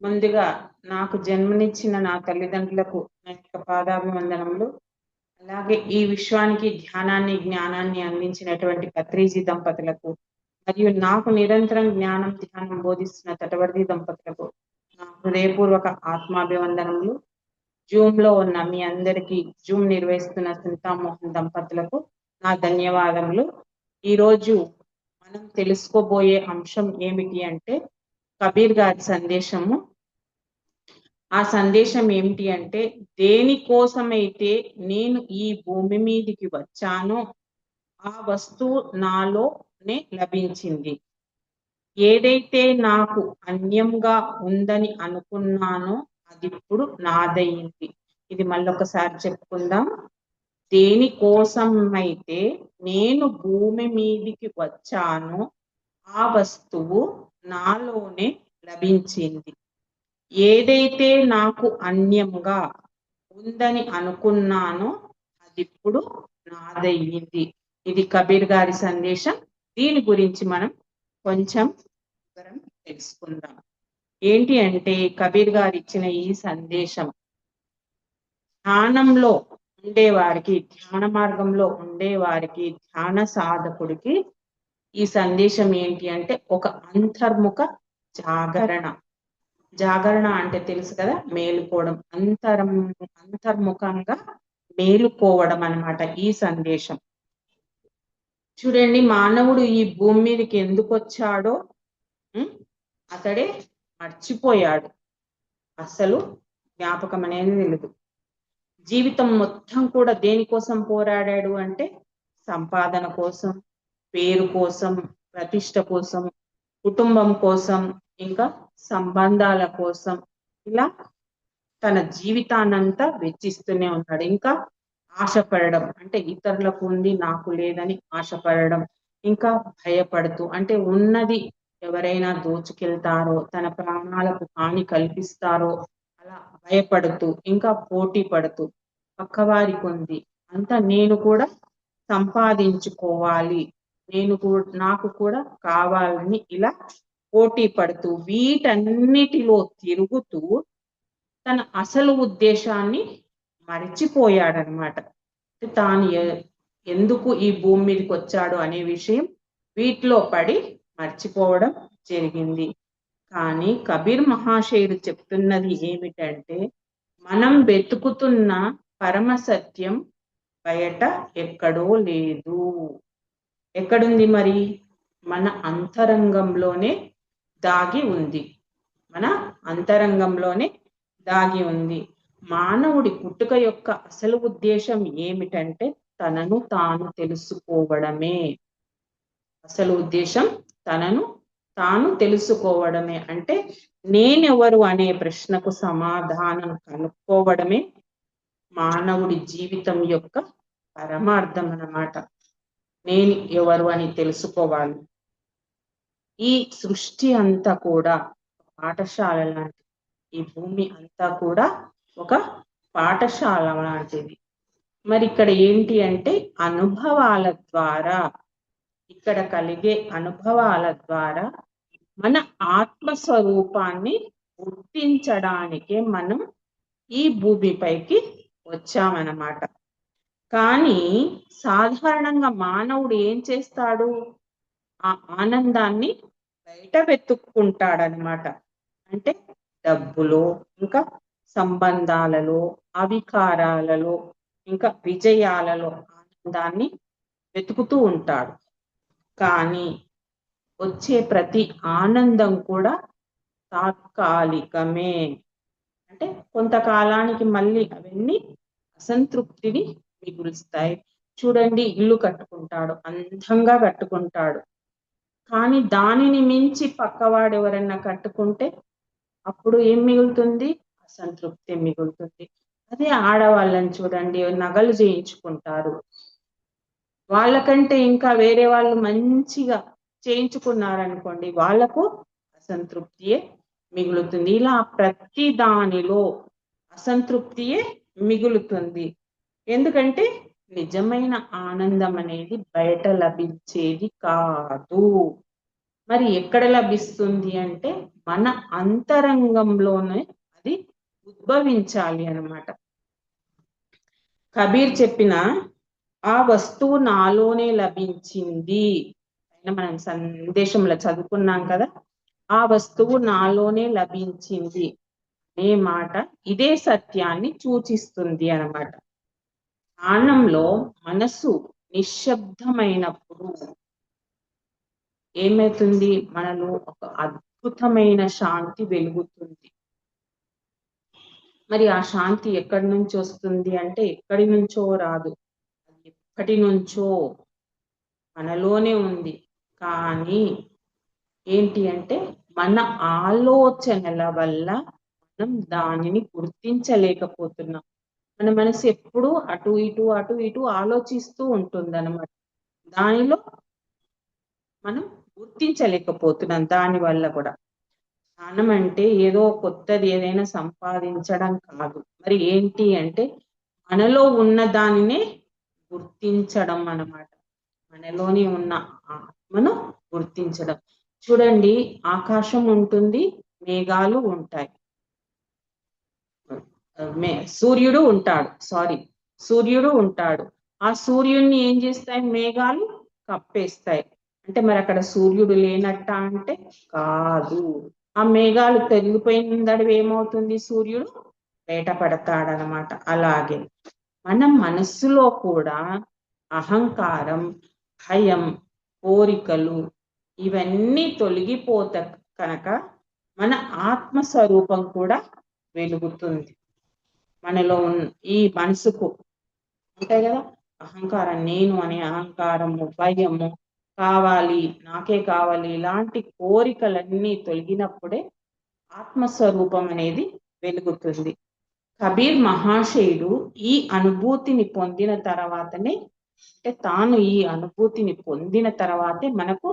ముందుగా నాకు జన్మనిచ్చిన నా తల్లిదండ్రులకు నా యొక్క పాదాభివందనములు. అలాగే ఈ విశ్వానికి ధ్యానాన్ని, జ్ఞానాన్ని అందించినటువంటి పత్రిజీ దంపతులకు, మరియు నాకు నిరంతరం జ్ఞానం, ధ్యానం బోధిస్తున్న తటవర్తి దంపతులకు నా హృదయపూర్వక ఆత్మాభివందనములు. జూమ్‌లో ఉన్న మీ అందరికీ, జూమ్ నిర్వహిస్తున్న సునీతా మోహన్ దంపతులకు నా ధన్యవాదములు. ఈరోజు మనం తెలుసుకోబోయే అంశం ఏమిటి అంటే కబీర్ గారి సందేశము. ఆ సందేశం ఏమిటి అంటే, దేనికోసమైతే నేను ఈ భూమి మీదికి వచ్చానో ఆ వస్తువు నాలోనే లభించింది. ఏదైతే నాకు అన్యంగా ఉందని అనుకున్నానో అదిప్పుడు నాదయింది. ఇది మళ్ళొకసారి చెప్పుకుందాం. దేనికోసమైతే నేను భూమి మీదికి వచ్చానో ఆ వస్తువు నాలోనే లభించింది. ఏదైతే నాకు అన్యంగా ఉందని అనుకున్నానో అదిప్పుడు నాదయ్యింది. ఇది కబీర్ గారి సందేశం. దీని గురించి మనం కొంచెం వివరం తెలుసుకుందాం. ఏంటి అంటే కబీర్ గారు ఇచ్చిన ఈ సందేశం ధ్యానంలో ఉండేవారికి, ధ్యాన మార్గంలో ఉండేవారికి, ధ్యాన సాధకుడికి ఈ సందేశం ఏంటి అంటే ఒక అంతర్ముఖ జాగరణ. జాగరణ అంటే తెలుసు కదా, మేలుకోవడం, అంతర్ముఖంగా మేలుకోవడం అన్నమాట ఈ సందేశం. చూడండి, మానవుడు ఈ భూమి మీదకి ఎందుకు వచ్చాడో అతడే మర్చిపోయాడు. అసలు జ్ఞాపకం అనేది తెలియదు. జీవితం మొత్తం కూడా దేనికోసం పోరాడాడు అంటే సంపాదన కోసం, పేరు కోసం, ప్రతిష్ట కోసం, కుటుంబం కోసం, ఇంకా సంబంధాల కోసం, ఇలా తన జీవితాన్నంతా వెచ్చిస్తూనే ఉన్నాడు. ఇంకా ఆశపడడం అంటే ఇతరులకు ఉంది నాకు లేదని ఆశపడడం, ఇంకా భయపడుతూ అంటే ఉన్నది ఎవరైనా దోచుకెళ్తారో, తన ప్రాణాలకు హాని కల్పిస్తారో అలా భయపడుతూ, ఇంకా పోటీ పడుతూ, పక్కవారికి ఉంది అంతా నేను కూడా సంపాదించుకోవాలి, నాకు కూడా కావాలని ఇలా పోటీ పడుతూ వీటన్నిటిలో తిరుగుతూ తన అసలు ఉద్దేశాన్ని మరిచిపోయాడనమాట. తాను ఎందుకు ఈ భూమి మీదకి వచ్చాడు అనే విషయం వీటిలో పడి మర్చిపోవడం జరిగింది. కానీ కబీర్ మహాశయుడు చెప్తున్నది ఏమిటంటే, మనం వెతుకుతున్న పరమ సత్యం బయట ఎక్కడో లేదు. ఎక్కడుంది మరి? మన అంతరంగంలోనే దాగి ఉంది. మన అంతరంగంలోనే దాగి ఉంది. మానవుడి పుట్టుక యొక్క అసలు ఉద్దేశం ఏమిటంటే తనను తాను తెలుసుకోవడమే. అసలు ఉద్దేశం తనను తాను తెలుసుకోవడమే. అంటే నేనెవరు అనే ప్రశ్నకు సమాధానం కనుక్కోవడమే మానవుడి జీవితం యొక్క పరమార్థం అన్నమాట. నేను ఎవరు అని తెలుసుకోవాలి. ఈ సృష్టి అంతా కూడా పాఠశాల లాంటిది. ఈ భూమి అంతా కూడా ఒక పాఠశాల లాంటిది. మరి ఇక్కడ ఏంటి అంటే అనుభవాల ద్వారా, ఇక్కడ కలిగే అనుభవాల ద్వారా మన ఆత్మస్వరూపాన్ని గుర్తించడానికే మనం ఈ భూమిపైకి వచ్చామన్నమాట. కానీ సాధారణంగా మానవుడు ఏం చేస్తాడు? ఆ ఆనందాన్ని బయట వెతుక్కుంటాడనమాట. అంటే డబ్బులో, ఇంకా సంబంధాలలో, అధికారాలలో, ఇంకా విజయాలలో ఆనందాన్ని వెతుకుతూ ఉంటాడు. కానీ వచ్చే ప్రతి ఆనందం కూడా తాత్కాలికమే. అంటే కొంతకాలానికి మళ్ళీ అవన్నీ అసంతృప్తిని మిగులుస్తాయి. చూడండి, ఇల్లు కట్టుకుంటాడు, అందంగా కట్టుకుంటాడు, కానీ దానిని మించి పక్కవాడు ఎవరన్నా కట్టుకుంటే అప్పుడు ఏం మిగులుతుంది? అసంతృప్తి మిగులుతుంది. అదే ఆడవాళ్ళని చూడండి, నగలు చేయించుకుంటారు, వాళ్ళకంటే ఇంకా వేరే వాళ్ళు మంచిగా చేయించుకున్నారనుకోండి, వాళ్ళకు అసంతృప్తియే మిగులుతుంది. ఇలా ప్రతి దానిలో అసంతృప్తియే మిగులుతుంది. ఎందుకంటే నిజమైన ఆనందం అనేది బయట లభించేది కాదు. మరి ఎక్కడ లభిస్తుంది అంటే మన అంతరంగంలోనే అది ఉద్భవించాలి అన్నమాట. కబీర్ చెప్పిన ఆ వస్తువు నాలోనే లభించింది మనం సందేశంలో చదువుకున్నాం కదా, ఆ వస్తువు నాలోనే లభించింది అనే మాట ఇదే సత్యాన్ని సూచిస్తుంది అన్నమాట. ధ్యానంలో మనసు నిశ్శబ్దమైనప్పుడు ఏమవుతుంది, మనలో ఒక అద్భుతమైన శాంతి వెలుగుతుంది. మరి ఆ శాంతి ఎక్కడి నుంచి వస్తుంది అంటే ఎక్కడి నుంచో రాదు, ఎప్పటి నుంచో మనలోనే ఉంది. కానీ ఏంటి అంటే మన ఆలోచనల వల్ల మనం దానిని గుర్తించలేకపోతున్నాం. మన మనసు ఎప్పుడు అటు ఇటు ఆలోచిస్తూ ఉంటుంది అన్నమాట. దానిలో మనం గుర్తించలేకపోతున్నాం. దాని వల్ల కూడా ధ్యానం అంటే ఏదో కొత్తది ఏదైనా సంపాదించడం కాదు. మరి ఏంటి అంటే మనలో ఉన్న దానినే గుర్తించడం అన్నమాట. మనలోని ఉన్న ఆత్మను గుర్తించడం. చూడండి, ఆకాశం ఉంటుంది, మేఘాలు ఉంటాయి, సూర్యుడు ఉంటాడు. ఆ సూర్యుడిని ఏం చేస్తాయి, మేఘాలు కప్పేస్తాయి. అంటే మరి అక్కడ సూర్యుడు లేనట్ట అంటే కాదు. ఆ మేఘాలు తొలగిపోయిన ఏమవుతుంది, సూర్యుడు బయటపడతాడనమాట. అలాగే మన మనస్సులో కూడా అహంకారం, భయం, కోరికలు ఇవన్నీ తొలగిపోత కనుక మన ఆత్మస్వరూపం కూడా వెలుగుతుంది. మనలో ఈ మనసుకు ఉంటాయి కదా అహంకారం, నేను అనే అహంకారము, భయము, కావాలి నాకే కావాలి, ఇలాంటి కోరికలన్నీ తొలగినప్పుడే ఆత్మస్వరూపం అనేది వెలుగుతుంది. కబీర్ మహాశయుడు ఈ అనుభూతిని పొందిన తర్వాతనే, అంటే తాను ఈ అనుభూతిని పొందిన తర్వాతే మనకు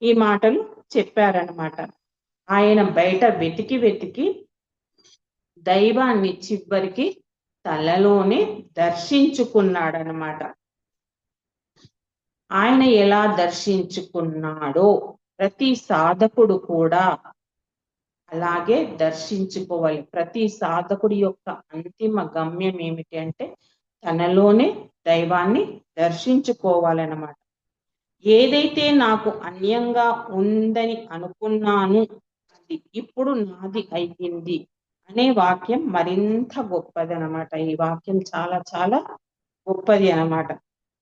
ఈ మాటలు చెప్పారనమాట. ఆయన బయట వెతికి దైవాన్ని చివరికి తలలోనే దర్శించుకున్నాడనమాట. ఆయన ఎలా దర్శించుకున్నాడో ప్రతి సాధకుడు కూడా అలాగే దర్శించుకోవాలి. ప్రతి సాధకుడి యొక్క అంతిమ గమ్యం ఏమిటి అంటే తనలోనే దైవాన్ని దర్శించుకోవాలన్నమాట. ఏదైతే నాకు అన్యంగా ఉందని అనుకున్నాను అది ఇప్పుడు నాది అయ్యింది అనే వాక్యం మరింత గొప్పది అనమాట. ఈ వాక్యం చాలా చాలా గొప్పది అనమాట.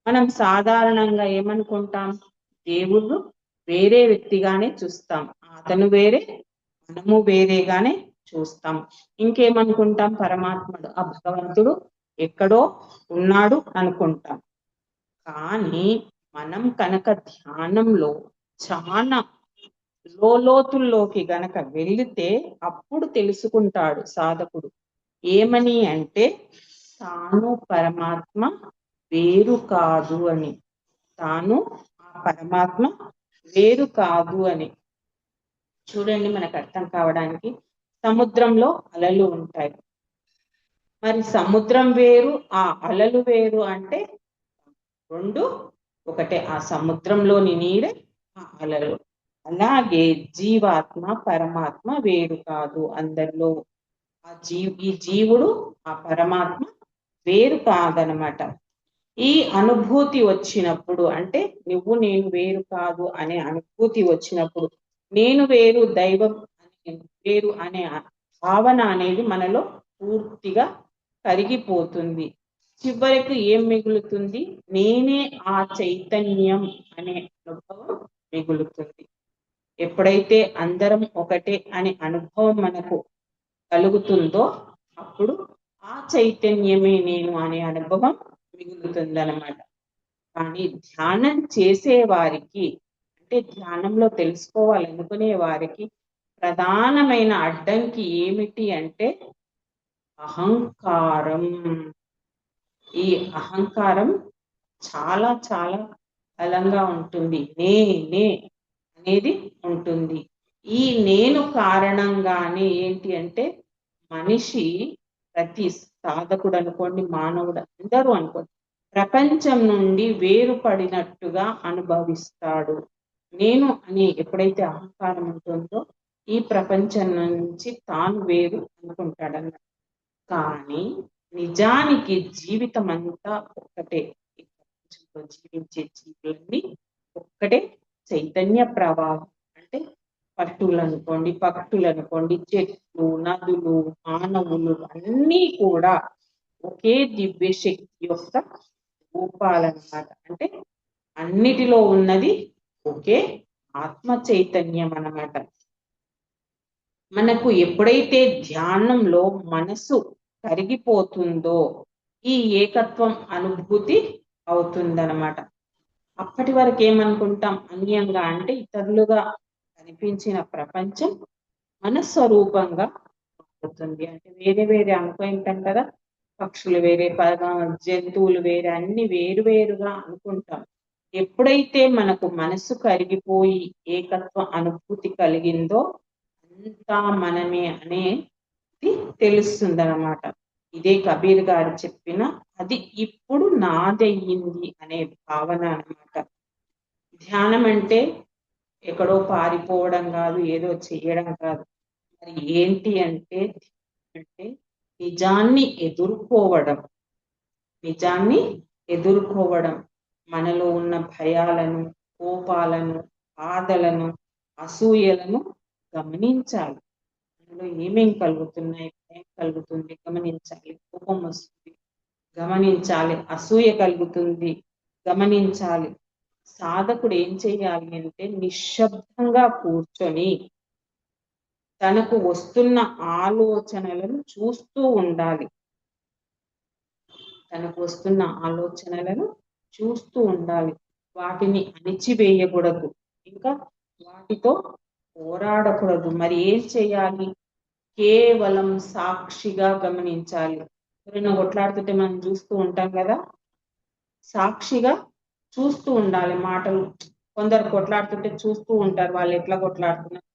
మనం సాధారణంగా ఏమనుకుంటాం, దేవుడు వేరే వ్యక్తిగానే చూస్తాం, అతను వేరే మనము వేరేగానే చూస్తాం. ఇంకేమనుకుంటాం, పరమాత్ముడు ఆ భగవంతుడు ఎక్కడో ఉన్నాడు అనుకుంటాం. కానీ మనం కనుక ధ్యానంలో చాలా లోతుల్లోకి గనక వెళితే అప్పుడు తెలుసుకుంటాడు సాధకుడు ఏమని అంటే తాను పరమాత్మ వేరు కాదు అని. తాను ఆ పరమాత్మ వేరు కాదు అని. చూడండి, మనకు అర్థం కావడానికి సముద్రంలో అలలు ఉంటాయి. మరి సముద్రం వేరు ఆ అలలు వేరు అంటే రెండు ఒకటే. ఆ సముద్రంలోని నీరే ఆ అలలు. అలాగే జీవాత్మ పరమాత్మ వేరు కాదు. అందరిలో ఈ జీవుడు ఆ పరమాత్మ వేరు కాదనమాట. ఈ అనుభూతి వచ్చినప్పుడు అంటే నువ్వు నేను వేరు కాదు అనే అనుభూతి వచ్చినప్పుడు నేను వేరు దైవం వేరు అనే భావన అనేది మనలో పూర్తిగా కరిగిపోతుంది. చివరికి ఏం మిగులుతుంది, నేనే ఆ చైతన్యం అనే అనుభవం మిగులుతుంది. ఎప్పుడైతే అందరం ఒకటే అనే అనుభవం మనకు కలుగుతుందో అప్పుడు ఆ చైతన్యమే నేను అనే అనుభవం మిగులుతుంది అన్నమాట. కానీ ధ్యానం చేసే వారికి అంటే ధ్యానంలో తెలుసుకోవాలనుకునే వారికి ప్రధానమైన అడ్డంకి ఏమిటి అంటే అహంకారం. ఈ అహంకారం చాలా చాలా బలంగా ఉంటుంది. నేనే అనేది ఉంటుంది. ఈ నేను కారణంగానే ఏంటి అంటే మనిషి, ప్రతి సాధకుడు అనుకోండి, మానవుడు అందరూ అనుకోండి, ప్రపంచం నుండి వేరుపడినట్టుగా అనుభవిస్తాడు. నేను అని ఎప్పుడైతే అహంకారం ఉంటుందో ఈ ప్రపంచం నుంచి తాను వేరు అనుకుంటాడన్నమాట. కానీ నిజానికి జీవితం అంతా ఒక్కటే. ఈ ప్రపంచంలో జీవించే జీవులన్నీ ఒక్కటే చైతన్య ప్రవాహం. అంటే పట్టులనుకోండి, పక్షులనుకోండి, చెట్లు, నదులు, మానవులు అన్నీ కూడా ఒకే దివ్య శక్తి యొక్క రూపాలన్నమాట. అంటే అన్నిటిలో ఉన్నది ఒకే ఆత్మ చైతన్యం అన్నమాట. మనకు ఎప్పుడైతే ధ్యానంలో మనసు కరిగిపోతుందో ఈ ఏకత్వం అనుభూతి అవుతుందన్నమాట. అప్పటి వరకు ఏమనుకుంటాం, అన్యంగా అంటే ఇతరులుగా కనిపించిన ప్రపంచం మన స్వరూపంగా అవుతుంది. అంటే వేరే వేరే అనుకుంటాం కదా, పక్షులు వేరే, జంతువులు వేరే, అన్ని వేరు వేరుగా అనుకుంటాం. ఎప్పుడైతే మనకు మనసు కరిగిపోయి ఏకత్వ అనుభూతి కలిగిందో అంతా మనమే అనేది తెలుస్తుందన్నమాట. ఇదే కబీర్ గారు చెప్పిన అది ఇప్పుడు నాదయ్యింది అనే భావన అన్నమాట. ధ్యానం అంటే ఎక్కడో పారిపోవడం కాదు, ఏదో చేయడం కాదు. మరి ఏంటి అంటే నిజాన్ని ఎదుర్కోవడం. నిజాన్ని ఎదుర్కోవడం. మనలో ఉన్న భయాలను, కోపాలను, బాధలను, అసూయలను గమనించాలి. మనలో ఏమేం కలుగుతున్నాయి, ఏం కలుగుతుంది గమనించాలి. కోపం వస్తుంది గమనించాలి, అసూయ కలుగుతుంది గమనించాలి. సాధకుడు ఏం చేయాలి అంటే నిశ్శబ్దంగా కూర్చొని తనకు వస్తున్న ఆలోచనలను చూస్తూ ఉండాలి. తనకు వస్తున్న ఆలోచనలను చూస్తూ ఉండాలి. వాటిని అణిచివేయకూడదు. ఇంకా వాటితో పోరాడకూడదు. మరి ఏం చేయాలి? కేవలం సాక్షిగా గమనించాలి. ఎవరైనా కొట్లాడుతుంటే మనం చూస్తూ ఉంటాం కదా, సాక్షిగా చూస్తూ ఉండాలి. మాటలు కొందరు కొట్లాడుతుంటే చూస్తూ ఉంటారు, వాళ్ళు ఎట్లా కొట్లాడుతున్నారు,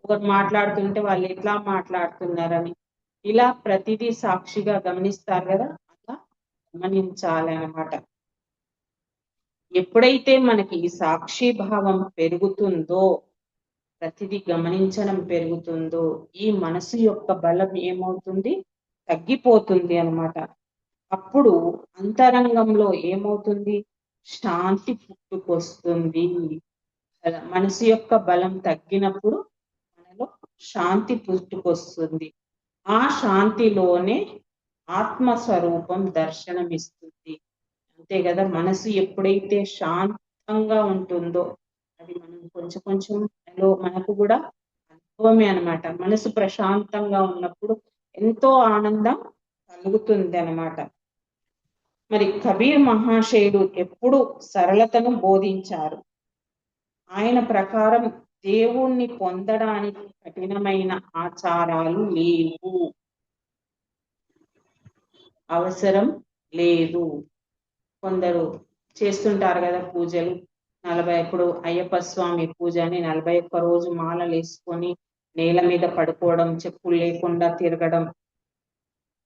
ఒకరు మాట్లాడుతుంటే వాళ్ళు ఎట్లా మాట్లాడుతున్నారని. ఇలా ప్రతిదీ సాక్షిగా గమనిస్తారు కదా, అలా గమనించాలి అన్నమాట. ఎప్పుడైతే మనకి ఈ సాక్షి భావం పెరుగుతుందో, ప్రతిదీ గమనించడం పెరుగుతుందో, ఈ మనసు యొక్క బలం ఏమవుతుంది? తగ్గిపోతుంది అన్నమాట. అప్పుడు అంతరంగంలో ఏమవుతుంది? శాంతి పుట్టుకొస్తుంది. మనసు యొక్క బలం తగ్గినప్పుడు మనలో శాంతి పుట్టుకొస్తుంది. ఆ శాంతిలోనే ఆత్మస్వరూపం దర్శనమిస్తుంది. అంతే కదా, మనసు ఎప్పుడైతే శాంతంగా ఉంటుందో అది మనం కొంచెం కొంచెం మనకు కూడా అనుభవమే అన్నమాట. మనసు ప్రశాంతంగా ఉన్నప్పుడు ఎంతో ఆనందం కలుగుతుంది అన్నమాట. మరి కబీర్ మహాశయుడు ఎప్పుడు సరళతను బోధించారు. ఆయన ప్రకారం దేవుణ్ణి పొందడానికి కఠినమైన ఆచారాలు లేవు, అవసరం లేదు. కొందరు చేస్తుంటారు కదా పూజలు, ఇప్పుడు అయ్యప్ప స్వామి పూజ అని 41 రోజు మాలలు వేసుకొని నేల మీద పడుకోవడం, చెప్పులు లేకుండా తిరగడం,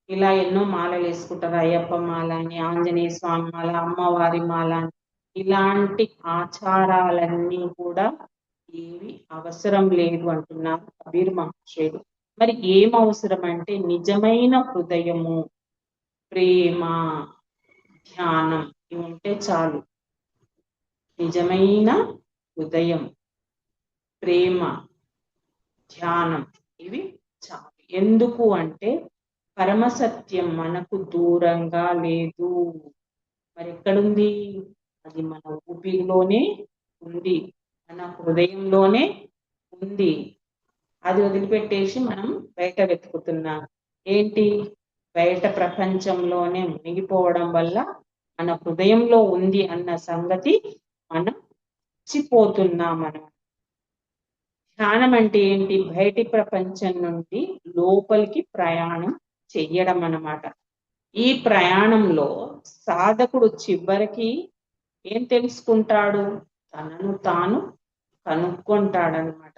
ఇలా ఎన్నో మాలలు వేసుకుంటారు. అయ్యప్ప మాల అని, ఆంజనేయ స్వామి మాల, అమ్మవారి మాల అని. ఇలాంటి ఆచారాలన్నీ కూడా ఏవి అవసరం లేదు అంటున్నారు కబీర్ మహాశయుడు. మరి ఏం అవసరం అంటే నిజమైన హృదయము, ప్రేమ, ధ్యానం ఇవి ఉంటే చాలు. నిజమైన హృదయం, ప్రేమ, ధ్యానం ఇవి చాలు. ఎందుకు అంటే పరమసత్యం మనకు దూరంగా లేదు. మరి ఎక్కడుంది? అది మన ఊపిరిలోనే ఉంది, మన హృదయంలోనే ఉంది. అది వదిలిపెట్టేసి మనం బయట వెతుకుతున్నాం. ఏంటి? బయట ప్రపంచంలోనే మునిగిపోవడం వల్ల మన హృదయంలో ఉంది అన్న సంగతి మనం మర్చిపోతున్నాం. మనం ధ్యానం అంటే ఏంటి? బయటి ప్రపంచం నుండి లోపలికి ప్రయాణం చెయ్యడం అన్నమాట. ఈ ప్రయాణంలో సాధకుడు చివరికి ఏం తెలుసుకుంటాడు? తనను తాను కనుక్కుంటాడనమాట.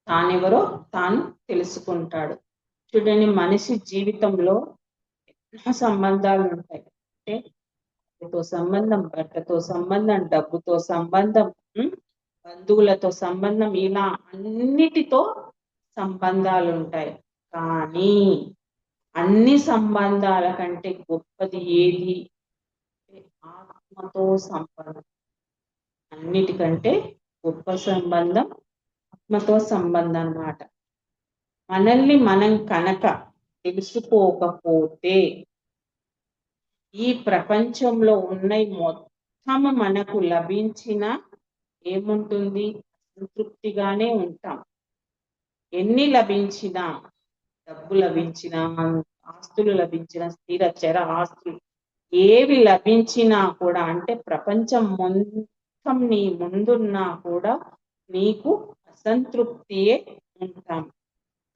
తానెవరో తాను తెలుసుకుంటాడు. చూడండి, మనిషి జీవితంలో ఎన్నో సంబంధాలు ఉంటాయి. అంటే సంబంధం, భర్తతో సంబంధం, డబ్బుతో సంబంధం, బంధువులతో సంబంధం, ఇలా అన్నిటితో సంబంధాలు ఉంటాయి. కానీ అన్ని సంబంధాల కంటే గొప్పది ఏది? ఆత్మతో సంబంధం. అన్నిటికంటే గొప్ప సంబంధం ఆత్మతో సంబంధం అన్నమాట. మనల్ని మనం కనుక తెలుసుకోకపోతే ఈ ప్రపంచంలో ఉన్నవి మొత్తం మనకు లభించిన ఏముంటుంది? సంతృప్తిగానే ఉంటాం. ఎన్ని లభించినా, డబ్బు లభించినా, ఆస్తులు లభించిన, స్థిర చర ఆస్తులు ఏవి లభించినా కూడా, అంటే ప్రపంచం మొత్తం నీ ముందున్నా కూడా నీకు అసంతృప్తియే ఉంటాం.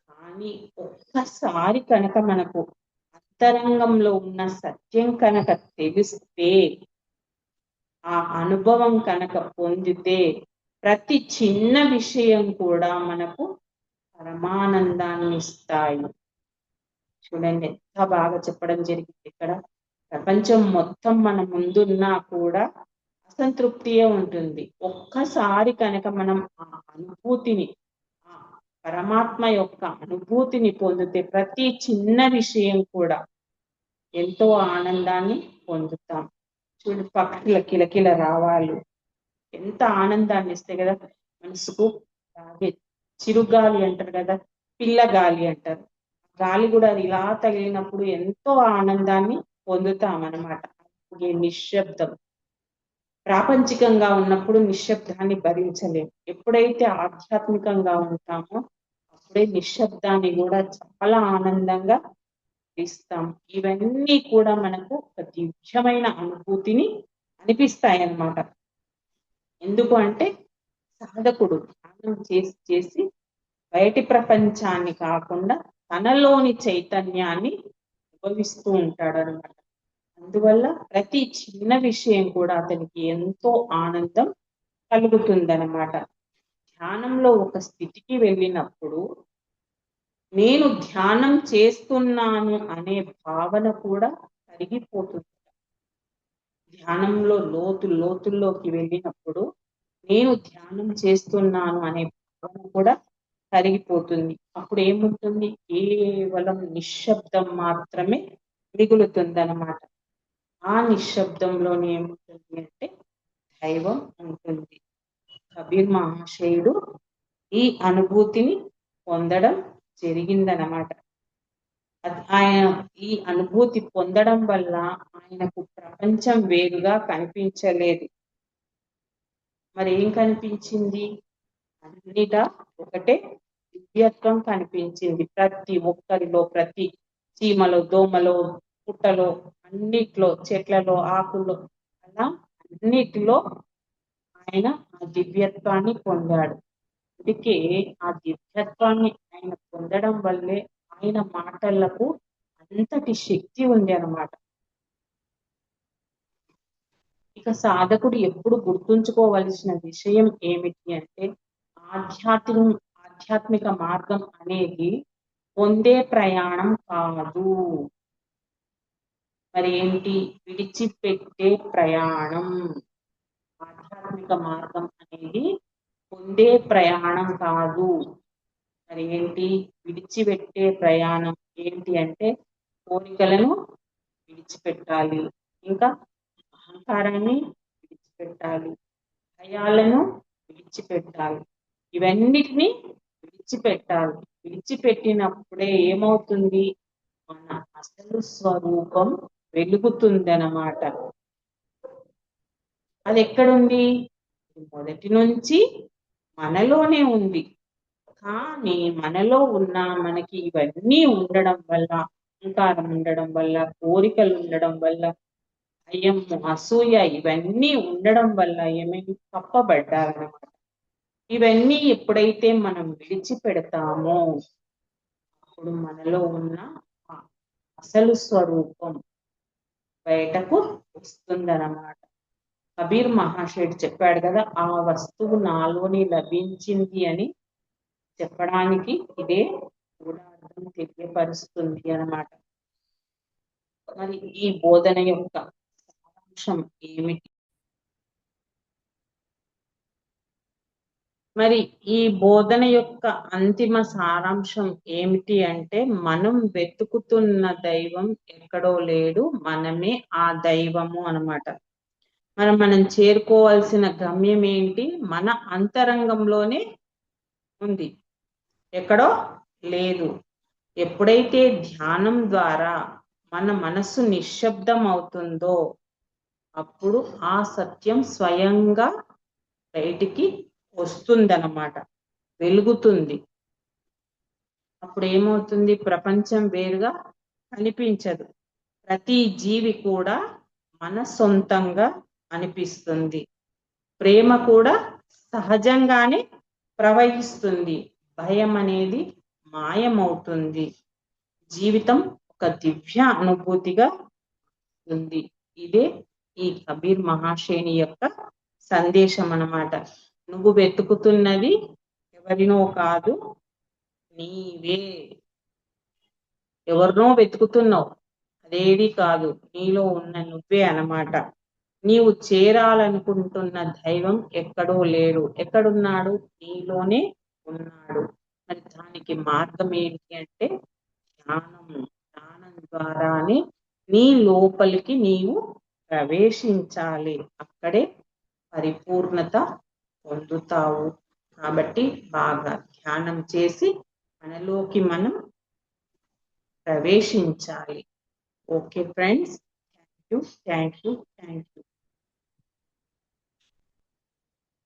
కానీ ఒక్కసారి కనుక మనకు అంతరంగంలో ఉన్న సత్యం కనుక తెలిస్తే, ఆ అనుభవం కనుక పొందితే, ప్రతి చిన్న విషయం కూడా మనకు పరమానందాన్ని ఇస్తాయి. చూడండి ఎంత బాగా చెప్పడం జరిగింది ఇక్కడ. ప్రపంచం మొత్తం మన ముందున్నా కూడా అసంతృప్తియే ఉంటుంది. ఒక్కసారి కనుక మనం ఆ అనుభూతిని, ఆ పరమాత్మ యొక్క అనుభూతిని పొందితే, ప్రతి చిన్న విషయం కూడా ఎంతో ఆనందాన్ని పొందుతాం. చూడు, పక్షుల కిలకిల రావాలు ఎంత ఆనందాన్ని ఇస్తాయి కదా మనసుకు. అలాగే చిరుగాలి అంటారు కదా, పిల్లగాలి అంటారు. గాలి కూడా అది ఇలా తగిలినప్పుడు ఎంతో ఆనందాన్ని పొందుతాం అన్నమాట. నిశ్శబ్దం. ప్రాపంచికంగా ఉన్నప్పుడు నిశ్శబ్దాన్ని భరించలేం. ఎప్పుడైతే ఆధ్యాత్మికంగా ఉంటామో అప్పుడే నిశ్శబ్దాన్ని కూడా చాలా ఆనందంగా ఇస్తాం. ఇవన్నీ కూడా మనకు ఒక దివ్యమైన అనుభూతిని అనిపిస్తాయి అన్నమాట. ఎందుకు అంటే సాధకుడు ధ్యానం చేసి చేసి బయటి ప్రపంచాన్ని కాకుండా తనలోని చైతన్యాన్ని అనుభవిస్తూ ఉంటాడు అనమాట. అందువల్ల ప్రతి చిన్న విషయం కూడా అతనికి ఎంతో ఆనందం కలుగుతుందన్నమాట. ధ్యానంలో ఒక స్థితికి వెళ్ళినప్పుడు నేను ధ్యానం చేస్తున్నాను అనే భావన కూడా కరిగిపోతుంది. ధ్యానంలో లోతుల్లోకి వెళ్ళినప్పుడు నేను ధ్యానం చేస్తున్నాను అనే భావన కూడా కరిగిపోతుంది. అప్పుడు ఏముంటుంది? కేవలం నిశ్శబ్దం మాత్రమే మిగులుతుందన్నమాట. ఆ నిశ్శబ్దంలోనే ఏముంటుంది అంటే దైవం ఉంటుంది. కబీర్ మహాశయుడు ఈ అనుభూతిని పొందడం జరిగిందన్నమాట. ఆయన ఈ అనుభూతి పొందడం వల్ల ఆయనకు ప్రపంచం వేరుగా కనిపించలేదు. మరి ఏం కనిపించింది? అన్నిటా ఒకటే దివ్యత్వం కనిపించింది. ప్రతి ఒక్కరిలో, ప్రతి చీమలో, దోమలో, పుట్టలో, అన్నిట్లో, చెట్లలో, ఆకుల్లో, అలా అన్నిటిలో ఆయన ఆ దివ్యత్వాన్ని పొందాడు. అందుకే ఆ దివ్యత్వాన్ని ఆయన పొందడం వల్లే ఆయన మాటలకు అంతటి శక్తి ఉంది అన్నమాట. ఇక సాధకుడు ఎప్పుడు గుర్తుంచుకోవలసిన విషయం ఏమిటి అంటే, ఆధ్యాత్మిక మార్గం అనేది పొందే ప్రయాణం కాదు. మరి ఏంటి? విడిచిపెట్టే ప్రయాణం. ఆధ్యాత్మిక మార్గం అనేది పొందే ప్రయాణం కాదు. మరి ఏంటి? విడిచిపెట్టే ప్రయాణం. ఏంటి అంటే కోరికలను విడిచిపెట్టాలి, ఇంకా అహంకారాన్ని విడిచిపెట్టాలి, భయాలను విడిచిపెట్టాలి. ఇవన్నిటిని విడిచిపెట్టాలి. విడిచిపెట్టినప్పుడే ఏమవుతుంది? మన అసలు స్వరూపం వెలుగుతుంది అన్నమాట. అది ఎక్కడుంది? మొదటి నుంచి మనలోనే ఉంది. కానీ మనలో ఉన్న మనకి ఇవన్నీ ఉండడం వల్ల, అహంకారం ఉండడం వల్ల, కోరికలు ఉండడం వల్ల, భయం, అసూయ ఇవన్నీ ఉండడం వల్ల ఏమైంది? కప్పబడ్డారన్నమాట. ఇవన్నీ ఎప్పుడైతే మనం విడిచిపెడతామో అప్పుడు మనలో ఉన్న అసలు స్వరూపం బయటకు వస్తుందన్నమాట. కబీర్ మహాశయుడు చెప్పాడు కదా, ఆ వస్తువు నాలోని లభించింది అని చెప్పడానికి ఇదే కూడా అర్థం తెలియపరుస్తుంది అన్నమాట. మరి ఈ బోధన యొక్క సారాంశం ఏమిటి? మరి ఈ బోధన యొక్క అంతిమ సారాంశం ఏమిటి అంటే, మనం వెతుకుతున్న దైవం ఎక్కడో లేడు, మనమే ఆ దైవము అన్నమాట. మనం చేరుకోవాల్సిన గమ్యం ఏంటి? మన అంతరంగంలోనే ఉంది, ఎక్కడో లేదు. ఎప్పుడైతే ధ్యానం ద్వారా మన మనస్సు నిశ్శబ్దం అవుతుందో, అప్పుడు ఆ సత్యం స్వయంగా బయటికి వస్తుందన్నమాట, వెలుగుతుంది. అప్పుడు ఏమవుతుంది? ప్రపంచం వేరుగా కనిపించదు. ప్రతి జీవి కూడా మన సొంతంగా అనిపిస్తుంది. ప్రేమ కూడా సహజంగానే ప్రవహిస్తుంది. భయం అనేది మాయమవుతుంది. జీవితం ఒక దివ్య అనుభూతిగా ఉంది. ఇదే ఈ కబీర్ మహాశయుని యొక్క సందేశం అన్నమాట. నువ్వు వెతుకుతున్నది ఎవరినో కాదు, నీవే. ఎవరినో వెతుకుతున్నావు, అదేది కాదు, నీలో ఉన్న నువ్వే అన్నమాట. నీవు చేరాలనుకుంటున్న దైవం ఎక్కడో లేడు. ఎక్కడున్నాడు? నీలోనే ఉన్నాడు. మరి దానికి మార్గం ఏంటి అంటే ధ్యానం. ధ్యానం ద్వారానే నీ లోపలికి నీవు ప్రవేశించాలి. అక్కడే పరిపూర్ణత పొందుతావు. కాబట్టి బాగా ధ్యానం చేసి మనలోకి మనం ప్రవేశించాలి. Okay friends, thank you.